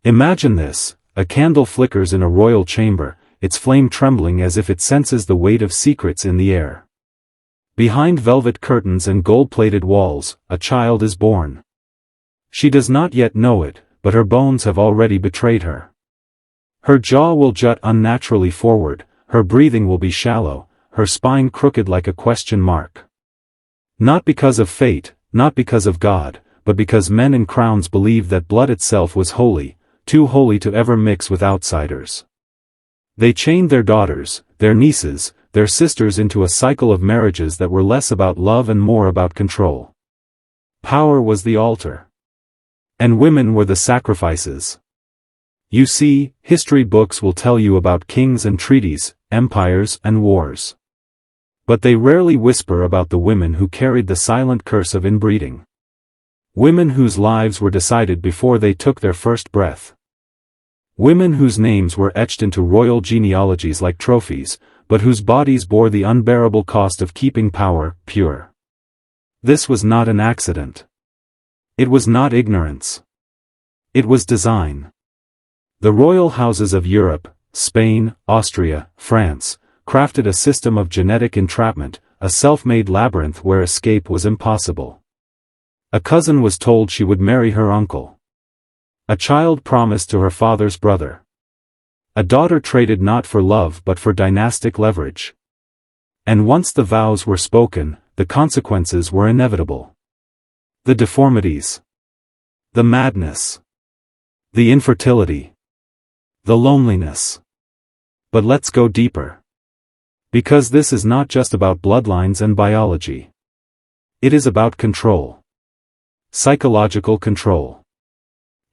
Imagine this: a candle flickers in a royal chamber, its flame trembling as if it senses the weight of secrets in the air. Behind velvet curtains and gold-plated walls, a child is born. She does not yet know it, but her bones have already betrayed her. Her jaw will jut unnaturally forward, her breathing will be shallow, her spine crooked like a question mark. Not because of fate, not because of God, but because men in crowns believed that blood itself was holy, too holy to ever mix with outsiders. They chained their daughters, their nieces, their sisters into a cycle of marriages that were less about love and more about control. Power was the altar. And women were the sacrifices. You see, history books will tell you about kings and treaties, empires and wars. But they rarely whisper about the women who carried the silent curse of inbreeding. Women whose lives were decided before they took their first breath. Women whose names were etched into royal genealogies like trophies, but whose bodies bore the unbearable cost of keeping power pure. This was not an accident. It was not ignorance. It was design. The royal houses of Europe, Spain, Austria, France, crafted a system of genetic entrapment, a self-made labyrinth where escape was impossible. A cousin was told she would marry her uncle. A child promised to her father's brother. A daughter traded not for love but for dynastic leverage. And once the vows were spoken, the consequences were inevitable. The deformities. The madness. The infertility. The loneliness. But let's go deeper. Because this is not just about bloodlines and biology. It is about control. Psychological control.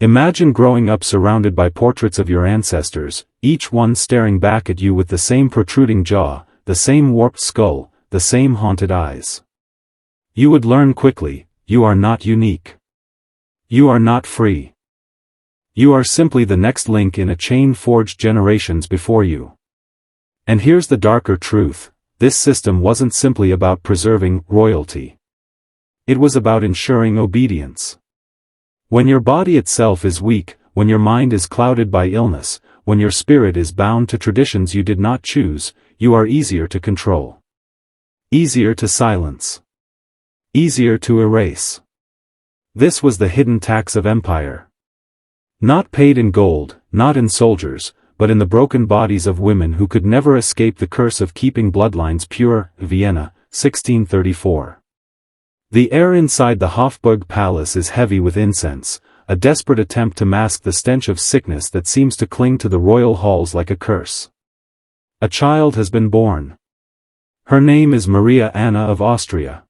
Imagine growing up surrounded by portraits of your ancestors, each one staring back at you with the same protruding jaw, the same warped skull, the same haunted eyes. You would learn quickly, you are not unique. You are not free. You are simply the next link in a chain forged generations before you. And here's the darker truth: this system wasn't simply about preserving royalty. It was about ensuring obedience. When your body itself is weak, when your mind is clouded by illness, when your spirit is bound to traditions you did not choose, you are easier to control. Easier to silence. Easier to erase. This was the hidden tax of empire. Not paid in gold, not in soldiers, but in the broken bodies of women who could never escape the curse of keeping bloodlines pure. Vienna, 1634. The air inside the Hofburg Palace is heavy with incense, a desperate attempt to mask the stench of sickness that seems to cling to the royal halls like a curse. A child has been born. Her name is Maria Anna of Austria.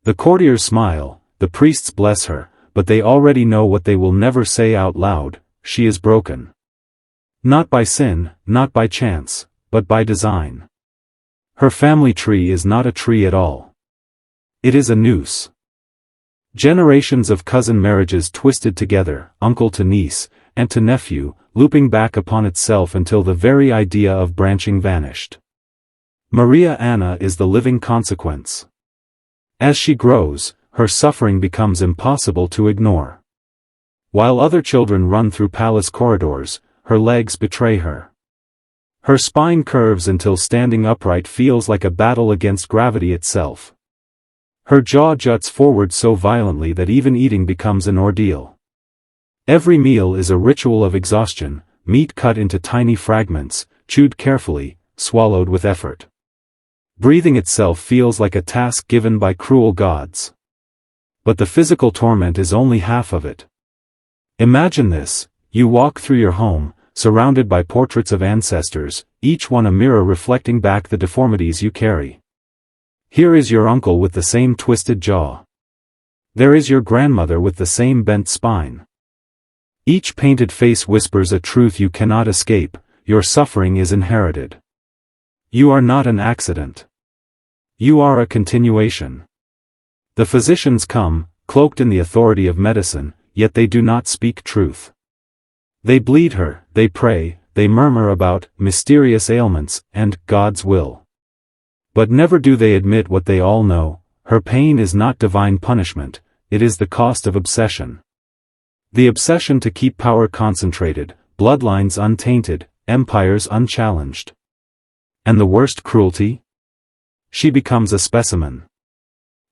The courtiers smile, the priests bless her, but they already know what they will never say out loud: she is broken. Not by sin, not by chance, but by design. Her family tree is not a tree at all. It is a noose. Generations of cousin marriages twisted together, uncle to niece, aunt to nephew, looping back upon itself until the very idea of branching vanished. Maria Anna is the living consequence. As she grows, her suffering becomes impossible to ignore. While other children run through palace corridors, her legs betray her. Her spine curves until standing upright feels like a battle against gravity itself. Her jaw juts forward so violently that even eating becomes an ordeal. Every meal is a ritual of exhaustion, meat cut into tiny fragments, chewed carefully, swallowed with effort. Breathing itself feels like a task given by cruel gods. But the physical torment is only half of it. Imagine this: you walk through your home, surrounded by portraits of ancestors, each one a mirror reflecting back the deformities you carry. Here is your uncle with the same twisted jaw. There is your grandmother with the same bent spine. Each painted face whispers a truth you cannot escape: your suffering is inherited. You are not an accident. You are a continuation. The physicians come, cloaked in the authority of medicine, yet they do not speak truth. They bleed her, they pray, they murmur about mysterious ailments and God's will. But never do they admit what they all know: her pain is not divine punishment, it is the cost of obsession. The obsession to keep power concentrated, bloodlines untainted, empires unchallenged. And the worst cruelty? She becomes a specimen.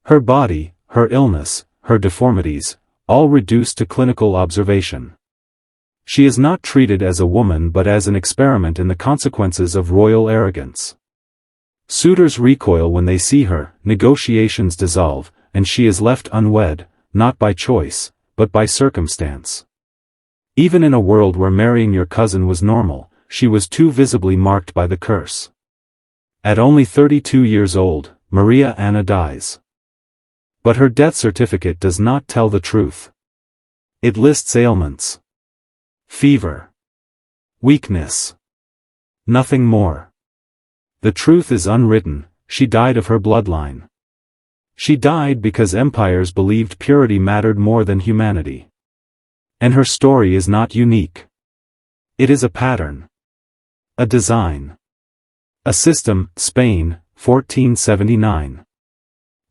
Her body, her illness, her deformities, all reduced to clinical observation. She is not treated as a woman but as an experiment in the consequences of royal arrogance. Suitors recoil when they see her, negotiations dissolve, and she is left unwed, not by choice, but by circumstance. Even in a world where marrying your cousin was normal, she was too visibly marked by the curse. At only 32 years old, Maria Anna dies. But her death certificate does not tell the truth. It lists ailments. Fever. Weakness. Nothing more. The truth is unwritten, she died of her bloodline. She died because empires believed purity mattered more than humanity. And her story is not unique. It is a pattern. A design. A system. Spain, 1479.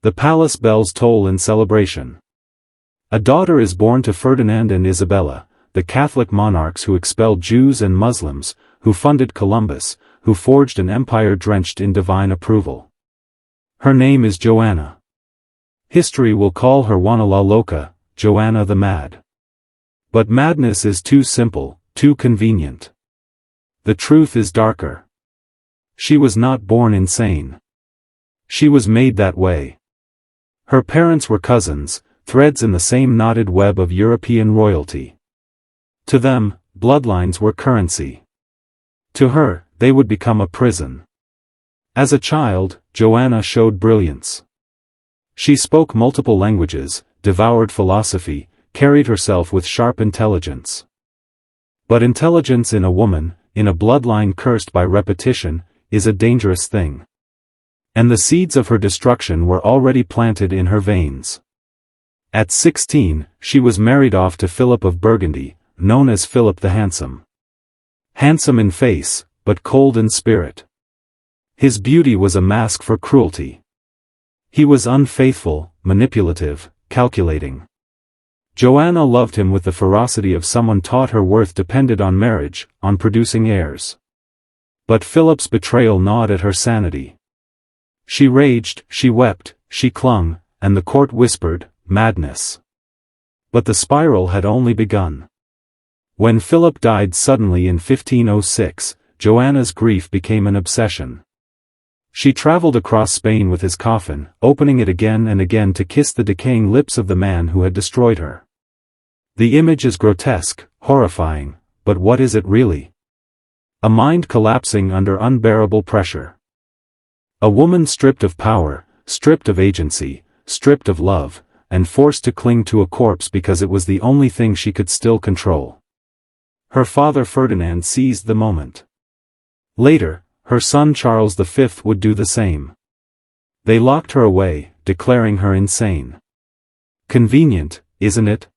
The palace bells toll in celebration. A daughter is born to Ferdinand and Isabella, the Catholic monarchs who expelled Jews and Muslims, who funded Columbus, who forged an empire drenched in divine approval. Her name is Joanna. History will call her Juana la Loca, Joanna the Mad. But madness is too simple, too convenient. The truth is darker. She was not born insane. She was made that way. Her parents were cousins, threads in the same knotted web of European royalty. To them, bloodlines were currency. To her, they would become a prison. As a child, Joanna showed brilliance. She spoke multiple languages, devoured philosophy, carried herself with sharp intelligence. But intelligence in a woman, in a bloodline cursed by repetition, is a dangerous thing. And the seeds of her destruction were already planted in her veins. At 16, she was married off to Philip of Burgundy, known as Philip the Handsome. Handsome in face, but cold in spirit. His beauty was a mask for cruelty. He was unfaithful, manipulative, calculating. Joanna loved him with the ferocity of someone taught her worth depended on marriage, on producing heirs. But Philip's betrayal gnawed at her sanity. She raged, she wept, she clung, and the court whispered, madness. But the spiral had only begun. When Philip died suddenly in 1506, Joanna's grief became an obsession. She traveled across Spain with his coffin, opening it again and again to kiss the decaying lips of the man who had destroyed her. The image is grotesque, horrifying, but what is it really? A mind collapsing under unbearable pressure. A woman stripped of power, stripped of agency, stripped of love, and forced to cling to a corpse because it was the only thing she could still control. Her father Ferdinand seized the moment. Later, her son Charles V would do the same. They locked her away, declaring her insane. Convenient, isn't it?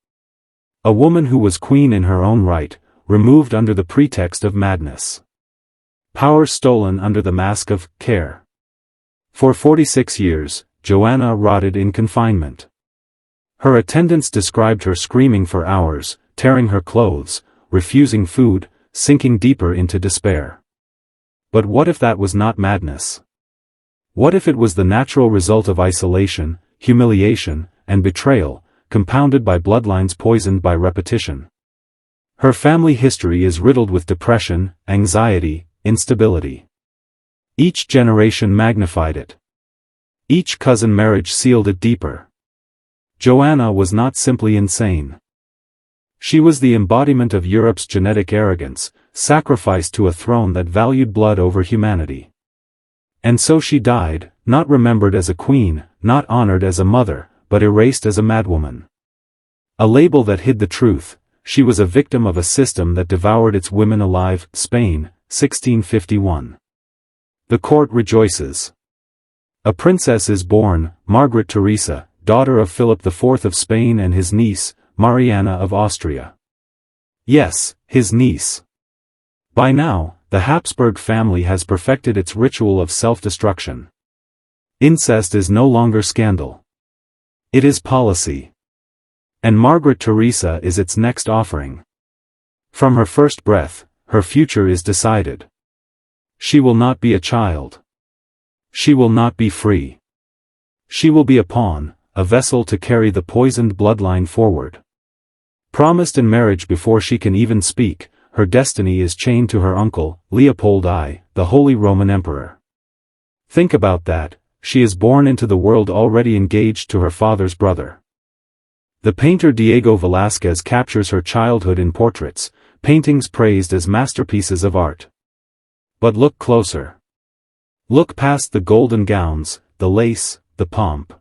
A woman who was queen in her own right, removed under the pretext of madness. Power stolen under the mask of care. For 46 years, Joanna rotted in confinement. Her attendants described her screaming for hours, tearing her clothes, refusing food, sinking deeper into despair. But what if that was not madness? What if it was the natural result of isolation, humiliation, and betrayal, compounded by bloodlines poisoned by repetition? Her family history is riddled with depression, anxiety, instability. Each generation magnified it. Each cousin marriage sealed it deeper. Joanna was not simply insane. She was the embodiment of Europe's genetic arrogance, sacrificed to a throne that valued blood over humanity. And so she died, not remembered as a queen, not honored as a mother, but erased as a madwoman. A label that hid the truth. She was a victim of a system that devoured its women alive. Spain, 1651. The court rejoices. A princess is born, Margaret Theresa, daughter of Philip IV of Spain and his niece, Mariana of Austria. Yes, his niece. By now, the Habsburg family has perfected its ritual of self-destruction. Incest is no longer scandal. It is policy. And Margaret Theresa is its next offering. From her first breath, her future is decided. She will not be a child. She will not be free. She will be a pawn, a vessel to carry the poisoned bloodline forward. Promised in marriage before she can even speak, her destiny is chained to her uncle, Leopold I, the Holy Roman Emperor. Think about that, she is born into the world already engaged to her father's brother. The painter Diego Velázquez captures her childhood in portraits, paintings praised as masterpieces of art. But look closer. Look past the golden gowns, the lace, the pomp.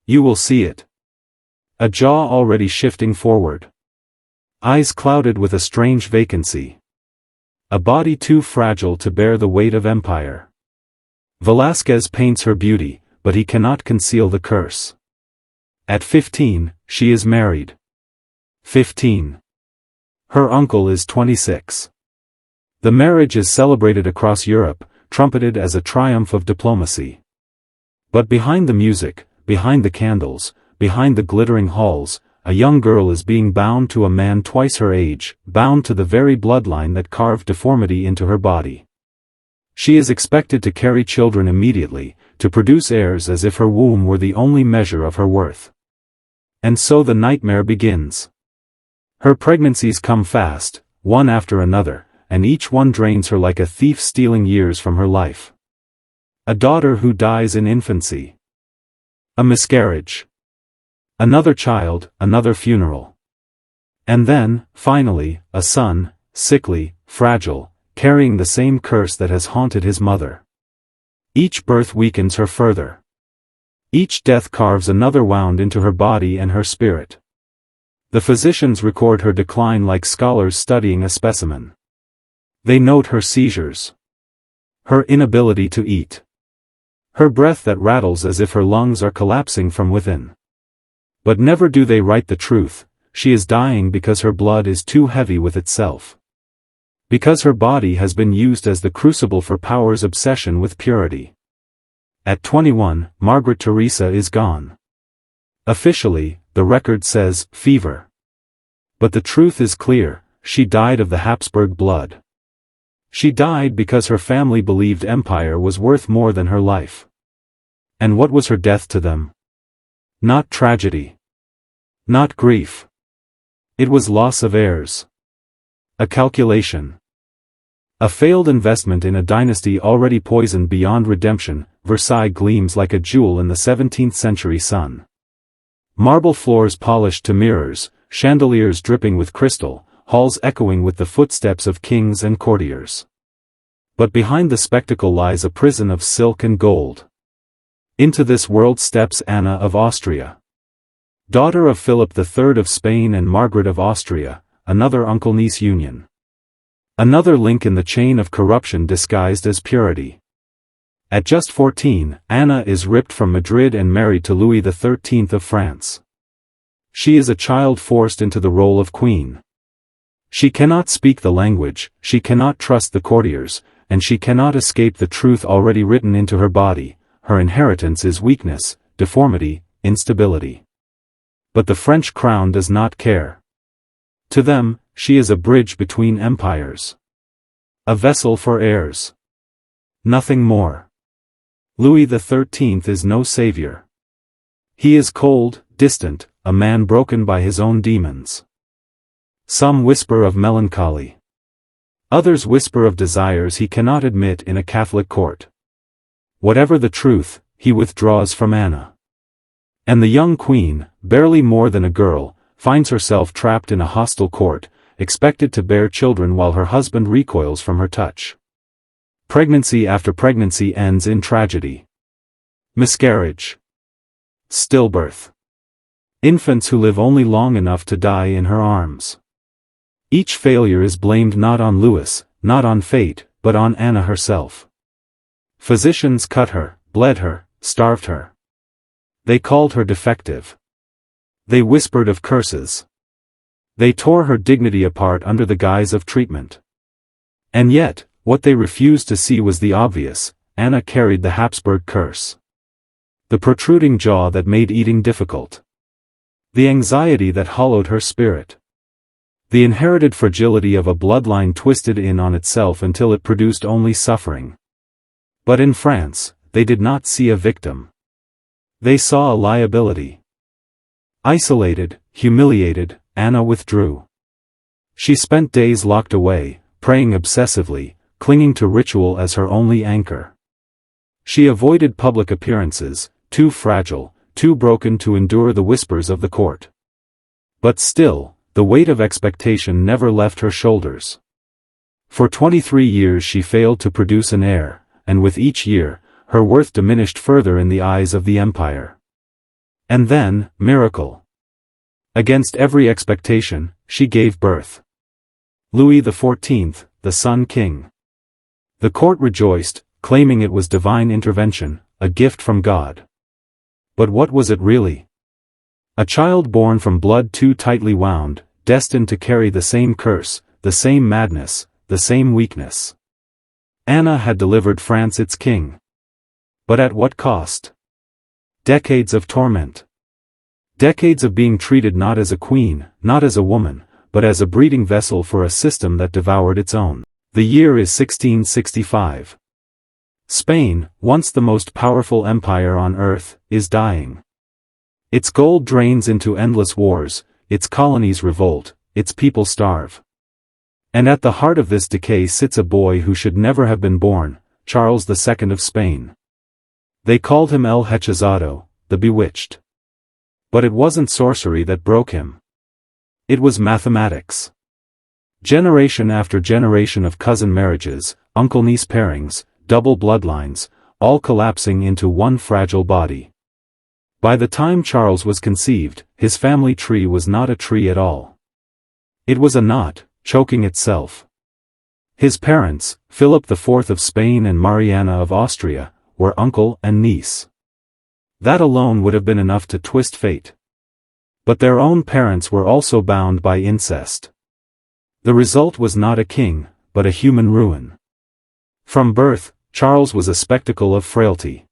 You will see it. A jaw already shifting forward. Eyes clouded with a strange vacancy. A body too fragile to bear the weight of empire. Velázquez paints her beauty, but he cannot conceal the curse. At 15, she is married. 15. Her uncle is 26. The marriage is celebrated across Europe, trumpeted as a triumph of diplomacy. But behind the music, behind the candles, behind the glittering halls, a young girl is being bound to a man twice her age, bound to the very bloodline that carved deformity into her body. She is expected to carry children immediately, to produce heirs as if her womb were the only measure of her worth. And so the nightmare begins. Her pregnancies come fast, one after another, and each one drains her like a thief stealing years from her life. A daughter who dies in infancy. A miscarriage. Another child, another funeral. And then, finally, a son, sickly, fragile, carrying the same curse that has haunted his mother. Each birth weakens her further. Each death carves another wound into her body and her spirit. The physicians record her decline like scholars studying a specimen. They note her seizures. Her inability to eat. Her breath that rattles as if her lungs are collapsing from within. But never do they write the truth, she is dying because her blood is too heavy with itself. Because her body has been used as the crucible for power's obsession with purity. At 21, Margaret Theresa is gone. Officially, the record says, fever. But the truth is clear, she died of the Habsburg blood. She died because her family believed empire was worth more than her life. And what was her death to them? Not tragedy. Not grief. It was loss of heirs. A calculation. A failed investment in a dynasty already poisoned beyond redemption. Versailles gleams like a jewel in the 17th century sun. Marble floors polished to mirrors, chandeliers dripping with crystal, halls echoing with the footsteps of kings and courtiers. But behind the spectacle lies a prison of silk and gold. Into this world steps Anna of Austria. Daughter of Philip III of Spain and Margaret of Austria, another uncle-niece union. Another link in the chain of corruption disguised as purity. At just 14, Anna is ripped from Madrid and married to Louis XIII of France. She is a child forced into the role of queen. She cannot speak the language, she cannot trust the courtiers, and she cannot escape the truth already written into her body. Her inheritance is weakness, deformity, instability. But the French crown does not care. To them, she is a bridge between empires. A vessel for heirs. Nothing more. Louis XIII is no savior. He is cold, distant, a man broken by his own demons. Some whisper of melancholy. Others whisper of desires he cannot admit in a Catholic court. Whatever the truth, he withdraws from Anna. And the young queen, barely more than a girl, finds herself trapped in a hostile court, expected to bear children while her husband recoils from her touch. Pregnancy after pregnancy ends in tragedy. Miscarriage. Stillbirth. Infants who live only long enough to die in her arms. Each failure is blamed not on Louis, not on fate, but on Anna herself. Physicians cut her, bled her, starved her. They called her defective. They whispered of curses. They tore her dignity apart under the guise of treatment. And yet, what they refused to see was the obvious: Anna carried the Habsburg curse. The protruding jaw that made eating difficult. The anxiety that hollowed her spirit. The inherited fragility of a bloodline twisted in on itself until it produced only suffering. But in France, they did not see a victim. They saw a liability. Isolated, humiliated, Anna withdrew. She spent days locked away, praying obsessively, clinging to ritual as her only anchor. She avoided public appearances, too fragile, too broken to endure the whispers of the court. But still, the weight of expectation never left her shoulders. For 23 years she failed to produce an heir, and with each year, her worth diminished further in the eyes of the empire. And then, miracle. Against every expectation, she gave birth. Louis XIV, the Sun King. The court rejoiced, claiming it was divine intervention, a gift from God. But what was it really? A child born from blood too tightly wound, destined to carry the same curse, the same madness, the same weakness. Anna had delivered France its king. But at what cost? Decades of torment. Decades of being treated not as a queen, not as a woman, but as a breeding vessel for a system that devoured its own. The year is 1665. Spain, once the most powerful empire on earth, is dying. Its gold drains into endless wars, its colonies revolt, its people starve. And at the heart of this decay sits a boy who should never have been born, Charles II of Spain. They called him El Hechizado, the Bewitched. But it wasn't sorcery that broke him. It was mathematics. Generation after generation of cousin marriages, uncle-niece pairings, double bloodlines, all collapsing into one fragile body. By the time Charles was conceived, his family tree was not a tree at all. It was a knot, choking itself. His parents, Philip IV of Spain and Mariana of Austria, were uncle and niece. That alone would have been enough to twist fate. But their own parents were also bound by incest. The result was not a king, but a human ruin. From birth, Charles was a spectacle of frailty.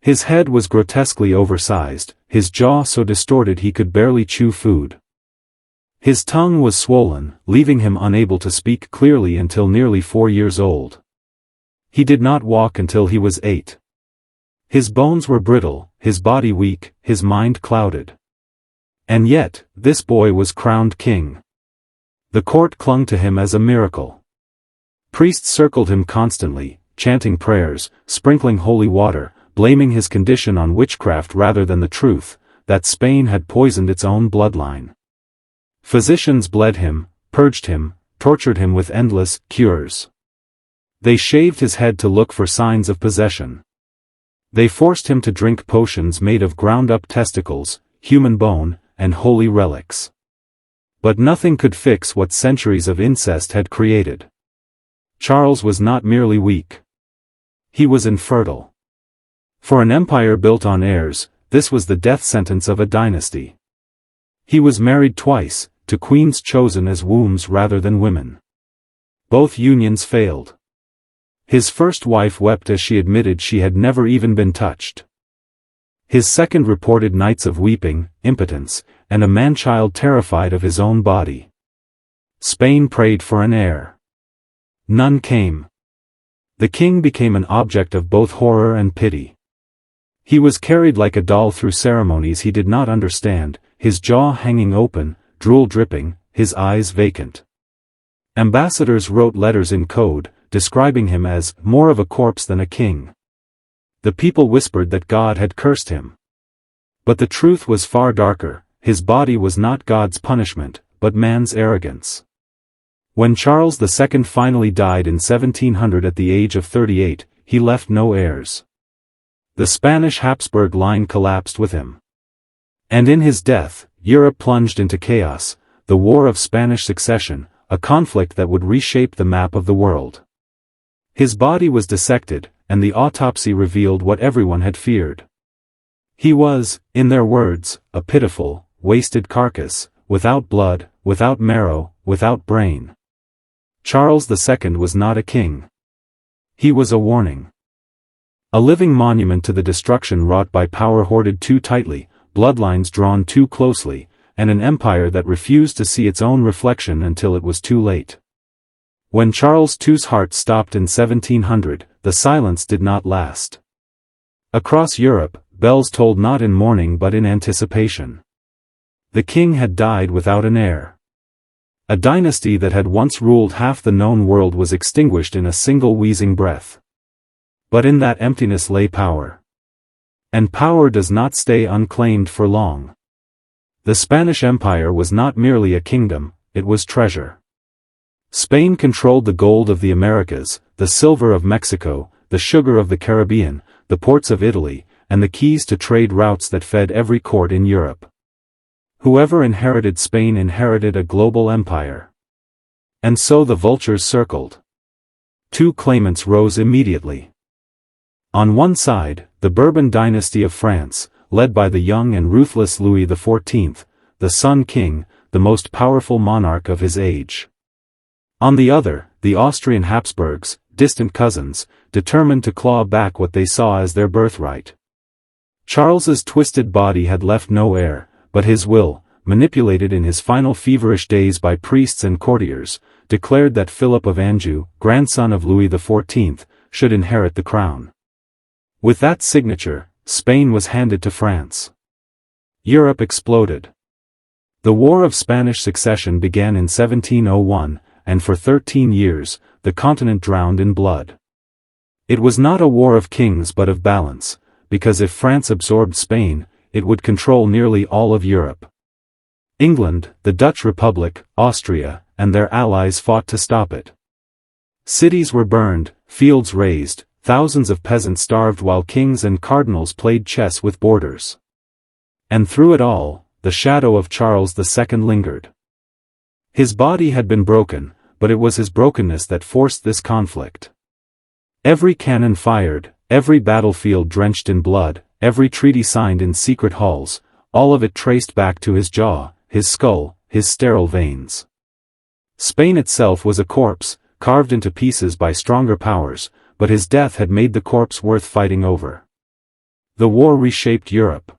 His head was grotesquely oversized, his jaw so distorted he could barely chew food. His tongue was swollen, leaving him unable to speak clearly until nearly 4 years old. He did not walk until he was 8. His bones were brittle, his body weak, his mind clouded. And yet, this boy was crowned king. The court clung to him as a miracle. Priests circled him constantly, chanting prayers, sprinkling holy water, blaming his condition on witchcraft rather than the truth, that Spain had poisoned its own bloodline. Physicians bled him, purged him, tortured him with endless cures. They shaved his head to look for signs of possession. They forced him to drink potions made of ground-up testicles, human bone, and holy relics. But nothing could fix what centuries of incest had created. Charles was not merely weak. He was infertile. For an empire built on heirs, this was the death sentence of a dynasty. He was married twice, to queens chosen as wombs rather than women. Both unions failed. His first wife wept as she admitted she had never even been touched. His second reported nights of weeping, impotence, and a man-child terrified of his own body. Spain prayed for an heir. None came. The king became an object of both horror and pity. He was carried like a doll through ceremonies he did not understand, his jaw hanging open, drool dripping, his eyes vacant. Ambassadors wrote letters in code, describing him as more of a corpse than a king. The people whispered that God had cursed him. But the truth was far darker, his body was not God's punishment, but man's arrogance. When Charles II finally died in 1700 at the age of 38, he left no heirs. The Spanish Habsburg line collapsed with him. And in his death, Europe plunged into chaos, the War of Spanish Succession, a conflict that would reshape the map of the world. His body was dissected, and the autopsy revealed what everyone had feared. He was, in their words, a pitiful, wasted carcass, without blood, without marrow, without brain. Charles II was not a king. He was a warning. A living monument to the destruction wrought by power hoarded too tightly, bloodlines drawn too closely, and an empire that refused to see its own reflection until it was too late. When Charles II's heart stopped in 1700, the silence did not last. Across Europe, bells tolled not in mourning but in anticipation. The king had died without an heir. A dynasty that had once ruled half the known world was extinguished in a single wheezing breath. But in that emptiness lay power. And power does not stay unclaimed for long. The Spanish Empire was not merely a kingdom, it was treasure. Spain controlled the gold of the Americas, the silver of Mexico, the sugar of the Caribbean, the ports of Italy, and the keys to trade routes that fed every court in Europe. Whoever inherited Spain inherited a global empire. And so the vultures circled. Two claimants rose immediately. On one side, the Bourbon dynasty of France, led by the young and ruthless Louis XIV, the Sun King, the most powerful monarch of his age. On the other, the Austrian Habsburgs, distant cousins, determined to claw back what they saw as their birthright. Charles's twisted body had left no heir, but his will, manipulated in his final feverish days by priests and courtiers, declared that Philip of Anjou, grandson of Louis XIV, should inherit the crown. With that signature, Spain was handed to France. Europe exploded. The War of Spanish Succession began in 1701, and for 13 years, the continent drowned in blood. It was not a war of kings but of balance, because if France absorbed Spain, it would control nearly all of Europe. England, the Dutch Republic, Austria, and their allies fought to stop it. Cities were burned, fields razed, thousands of peasants starved while kings and cardinals played chess with borders. And through it all, the shadow of Charles II lingered. His body had been broken, but it was his brokenness that forced this conflict. Every cannon fired, every battlefield drenched in blood, every treaty signed in secret halls, all of it traced back to his jaw, his skull, his sterile veins. Spain itself was a corpse, carved into pieces by stronger powers, but his death had made the corpse worth fighting over. The war reshaped Europe.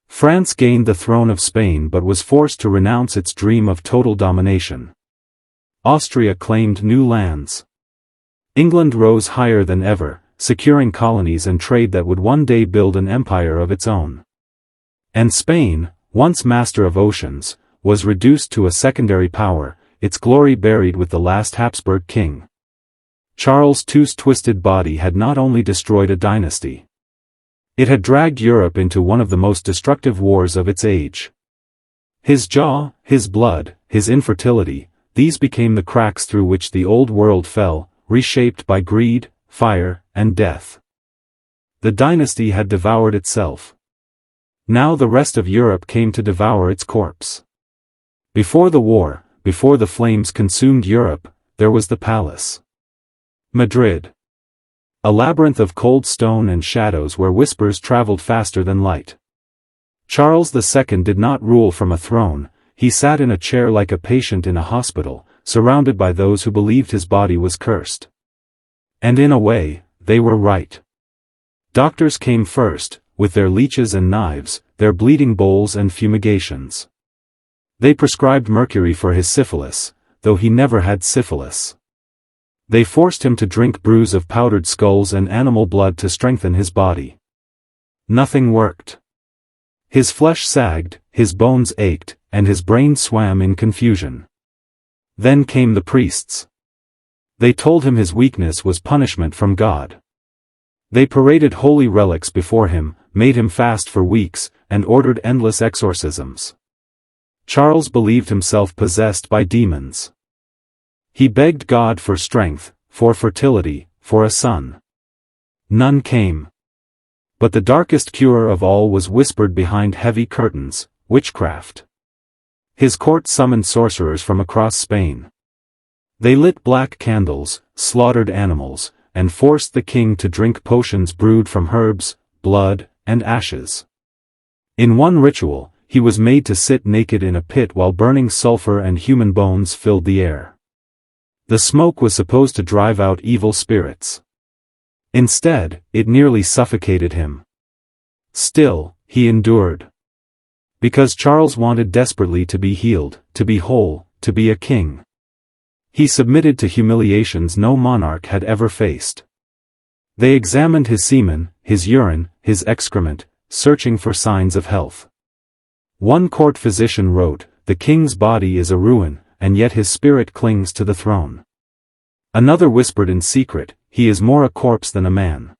France gained the throne of Spain but was forced to renounce its dream of total domination. Austria claimed new lands. England rose higher than ever, securing colonies and trade that would one day build an empire of its own. And Spain, once master of oceans, was reduced to a secondary power, its glory buried with the last Habsburg king. Charles II's twisted body had not only destroyed a dynasty. It had dragged Europe into one of the most destructive wars of its age. His jaw, his blood, his infertility, these became the cracks through which the old world fell, reshaped by greed, fire, and death. The dynasty had devoured itself. Now the rest of Europe came to devour its corpse. Before the war, before the flames consumed Europe, there was the palace. Madrid. A labyrinth of cold stone and shadows where whispers traveled faster than light. Charles II did not rule from a throne, he sat in a chair like a patient in a hospital, surrounded by those who believed his body was cursed. And in a way, they were right. Doctors came first, with their leeches and knives, their bleeding bowls and fumigations. They prescribed mercury for his syphilis, though he never had syphilis. They forced him to drink brews of powdered skulls and animal blood to strengthen his body. Nothing worked. His flesh sagged, his bones ached, and his brain swam in confusion. Then came the priests. They told him his weakness was punishment from God. They paraded holy relics before him, made him fast for weeks, and ordered endless exorcisms. Charles believed himself possessed by demons. He begged God for strength, for fertility, for a son. None came. But the darkest cure of all was whispered behind heavy curtains: witchcraft. His court summoned sorcerers from across Spain. They lit black candles, slaughtered animals, and forced the king to drink potions brewed from herbs, blood, and ashes. In one ritual, he was made to sit naked in a pit while burning sulfur and human bones filled the air. The smoke was supposed to drive out evil spirits. Instead, it nearly suffocated him. Still, he endured. Because Charles wanted desperately to be healed, to be whole, to be a king. He submitted to humiliations no monarch had ever faced. They examined his semen, his urine, his excrement, searching for signs of health. One court physician wrote, "The king's body is a ruin, and yet his spirit clings to the throne." Another whispered in secret, "He is more a corpse than a man."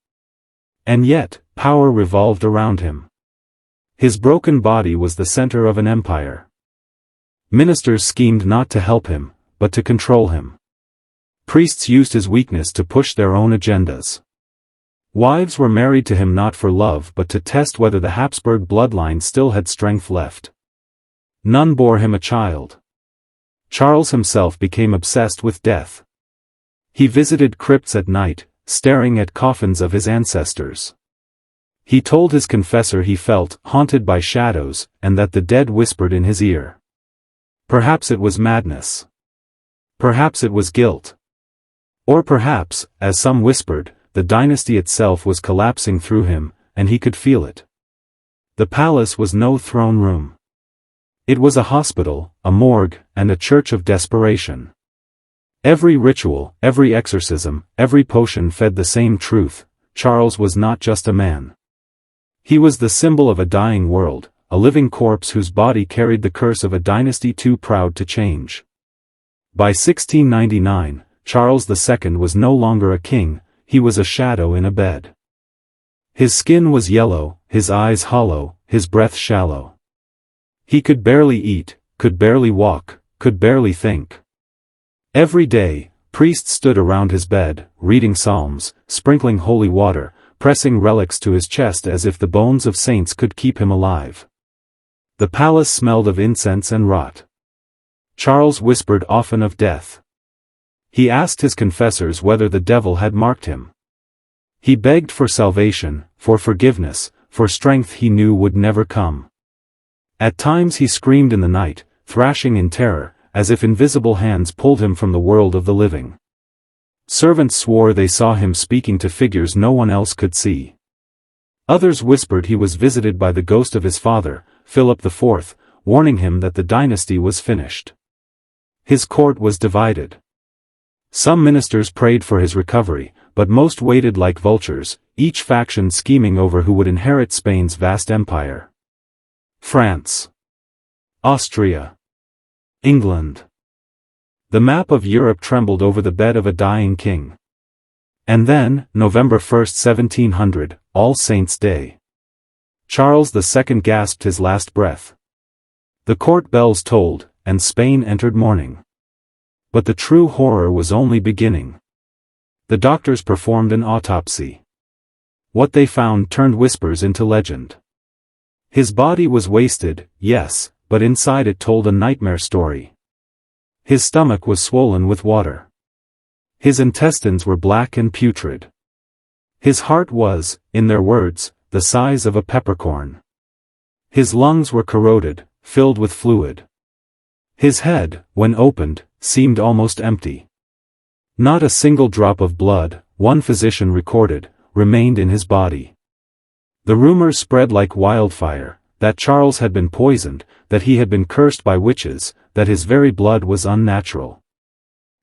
And yet, power revolved around him. His broken body was the center of an empire. Ministers schemed not to help him, but to control him. Priests used his weakness to push their own agendas. Wives were married to him not for love but to test whether the Habsburg bloodline still had strength left. None bore him a child. Charles himself became obsessed with death. He visited crypts at night, staring at coffins of his ancestors. He told his confessor he felt haunted by shadows, and that the dead whispered in his ear. Perhaps it was madness. Perhaps it was guilt. Or perhaps, as some whispered, the dynasty itself was collapsing through him, and he could feel it. The palace was no throne room. It was a hospital, a morgue, and a church of desperation. Every ritual, every exorcism, every potion fed the same truth: Charles was not just a man. He was the symbol of a dying world, a living corpse whose body carried the curse of a dynasty too proud to change. By 1699, Charles II was no longer a king, he was a shadow in a bed. His skin was yellow, his eyes hollow, his breath shallow. He could barely eat, could barely walk, could barely think. Every day, priests stood around his bed, reading psalms, sprinkling holy water, pressing relics to his chest as if the bones of saints could keep him alive. The palace smelled of incense and rot. Charles whispered often of death. He asked his confessors whether the devil had marked him. He begged for salvation, for forgiveness, for strength he knew would never come. At times he screamed in the night, thrashing in terror, as if invisible hands pulled him from the world of the living. Servants swore they saw him speaking to figures no one else could see. Others whispered he was visited by the ghost of his father, Philip IV, warning him that the dynasty was finished. His court was divided. Some ministers prayed for his recovery, but most waited like vultures, each faction scheming over who would inherit Spain's vast empire. France. Austria. England. The map of Europe trembled over the bed of a dying king. And then, November 1, 1700, All Saints' Day. Charles II gasped his last breath. The court bells tolled, and Spain entered mourning. But the true horror was only beginning. The doctors performed an autopsy. What they found turned whispers into legend. His body was wasted, yes, but inside it told a nightmare story. His stomach was swollen with water. His intestines were black and putrid. His heart was, in their words, the size of a peppercorn. His lungs were corroded, filled with fluid. His head, when opened, seemed almost empty. Not a single drop of blood, one physician recorded, remained in his body. The rumors spread like wildfire, that Charles had been poisoned, that he had been cursed by witches, that his very blood was unnatural.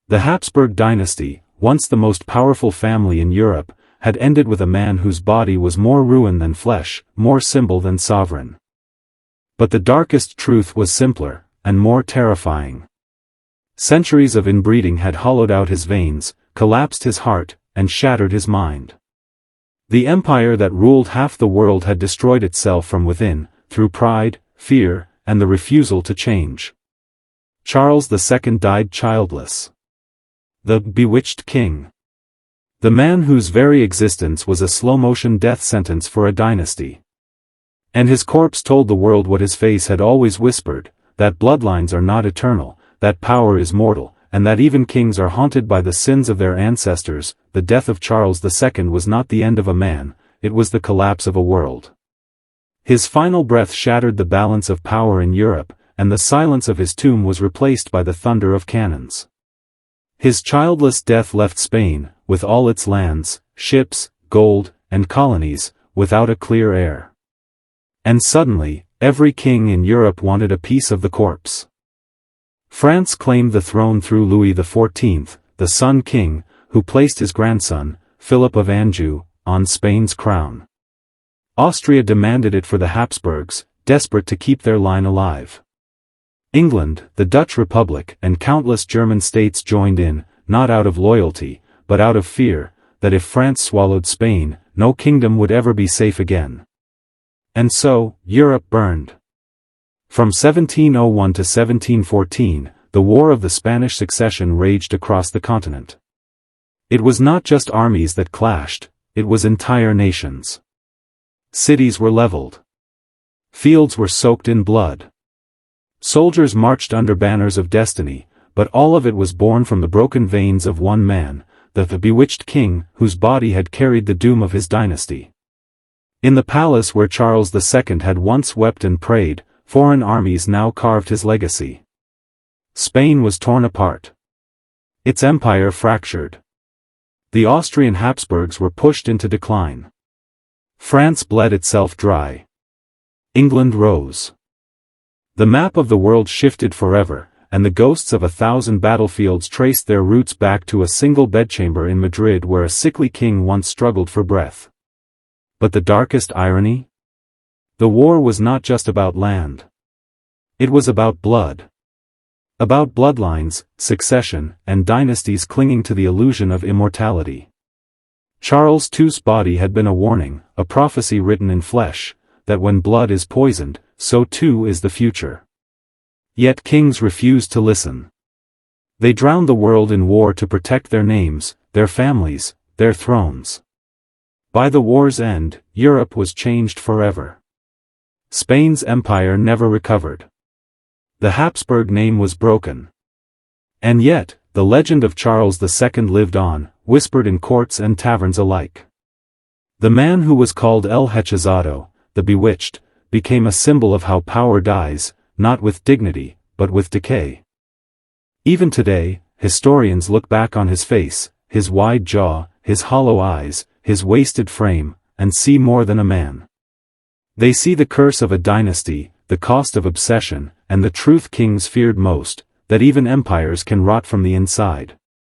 The Habsburg dynasty, once the most powerful family in Europe, had ended with a man whose body was more ruin than flesh, more symbol than sovereign. But the darkest truth was simpler, and more terrifying. Centuries of inbreeding had hollowed out his veins, collapsed his heart, and shattered his mind. The empire that ruled half the world had destroyed itself from within, through pride, fear, and the refusal to change. Charles II died childless. The bewitched king. The man whose very existence was a slow-motion death sentence for a dynasty. And his corpse told the world what his face had always whispered, that bloodlines are not eternal, that power is mortal, and that even kings are haunted by the sins of their ancestors. The death of Charles II was not the end of a man, it was the collapse of a world. His final breath shattered the balance of power in Europe, and the silence of his tomb was replaced by the thunder of cannons. His childless death left Spain, with all its lands, ships, gold, and colonies, without a clear heir. And suddenly, Every king in Europe wanted a piece of the corpse. France claimed the throne through Louis XIV, the Sun King, who placed his grandson, Philip of Anjou, on Spain's crown. Austria demanded it for the Habsburgs, desperate to keep their line alive. England, the Dutch Republic, and countless German states joined in, not out of loyalty, but out of fear, that if France swallowed Spain, no kingdom would ever be safe again. And so, Europe burned. From 1701 to 1714, the War of the Spanish Succession raged across the continent. It was not just armies that clashed, it was entire nations. Cities were leveled. Fields were soaked in blood. Soldiers marched under banners of destiny, but all of it was born from the broken veins of one man, the bewitched king, whose body had carried the doom of his dynasty. In the palace where Charles II had once wept and prayed, foreign armies now carved his legacy. Spain was torn apart. Its empire fractured. The Austrian Habsburgs were pushed into decline. France bled itself dry. England rose. The map of the world shifted forever, and the ghosts of 1,000 battlefields traced their roots back to a single bedchamber in Madrid where a sickly king once struggled for breath. But the darkest irony? The war was not just about land. It was about blood. About bloodlines, succession, and dynasties clinging to the illusion of immortality. Charles II's body had been a warning, a prophecy written in flesh, that when blood is poisoned, so too is the future. Yet kings refused to listen. They drowned the world in war to protect their names, their families, their thrones. By the war's end, Europe was changed forever. Spain's empire never recovered. The Habsburg name was broken. And yet, the legend of Charles II lived on, whispered in courts and taverns alike. The man who was called El Hechizado, the Bewitched, became a symbol of how power dies, not with dignity, but with decay. Even today, historians look back on his face, his wide jaw, his hollow eyes, his wasted frame, and see more than a man. They see the curse of a dynasty, the cost of obsession, and the truth kings feared most, that even empires can rot from the inside.